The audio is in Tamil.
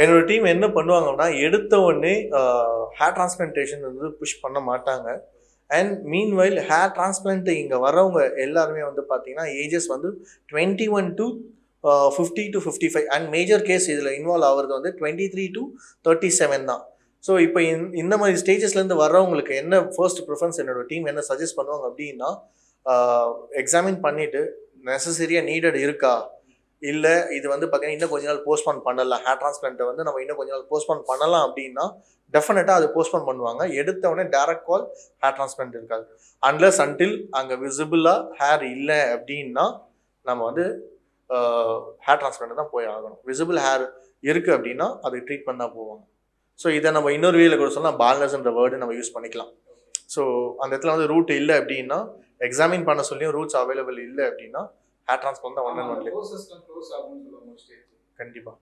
என்னோட டீம் என்ன பண்ணுவாங்கன்னா எடுத்த உடனே ஹேர் டிரான்ஸ்பிளான்டேஷன் வந்து புஷ் பண்ண மாட்டாங்க. அண்ட் மீன்வைல் ஹேர் டிரான்ஸ்பிளான்ட் இங்கே வரவங்க எல்லாருமே வந்து பார்த்தீங்கன்னா ஏஜஸ் வந்து 21 to 50 to 55 and major case இதில் இன்வால்வ் ஆகிறது வந்து 23 to 37 தான். ஸோ இப்போ இந்த மாதிரி ஸ்டேஜஸ்லேருந்து வர்றவங்களுக்கு என்ன ஃபர்ஸ்ட் ப்ரிஃபரன்ஸ் என்னோட டீம் என்ன சஜஸ்ட் பண்ணுவாங்க அப்படின்னா, எக்ஸாமின் பண்ணிவிட்டு நெசசரியாக நீடட் இருக்கா, இல்லை இது வந்து பார்த்தீங்கன்னா இன்னும் கொஞ்ச நாள் போஸ்ட்பான் பண்ணலாம், ஹேர் டிரான்ஸ்பிளான்ட்டை வந்து நம்ம இன்னும் கொஞ்ச நாள் போஸ்ட்பான் பண்ணலாம் அப்படின்னா டெஃபினட்டாக அது போஸ்ட்பான் பண்ணுவாங்க. எடுத்த உடனே டேரக்ட் கால் ஹேர் டிரான்ஸ்பிளான்ட் இருக்காது. அன்லஸ் அன்டில் அங்கே விசிபிளாக ஹேர் இல்லை அப்படின்னா நம்ம வந்து ஹேர் டிரான்ஸ்பிளான்ட் தான் போய் ஆகணும். விசிபிள் ஹேர் இருக்குது அப்படின்னா அது ட்ரீட்மெண்ட் தான் போவாங்க. ஸோ இதை நம்ம இன்னொரு வேல கூட சொல்லலாம், பால்னஸ்ன்ற வேர்டு நம்ம யூஸ் பண்ணிக்கலாம். ஸோ அந்த இடத்துல வந்து ரூட் இல்லை அப்படின்னா எக்ஸாமின் பண்ண சொல்லியும் ரூட்ஸ் அவைலபிள் இல்லை அப்படின்னா ஹேர் டிரான்ஸ்பிளான்ட் தான் ஒன் அண்ட் ஒன்லி. கண்டிப்பாக.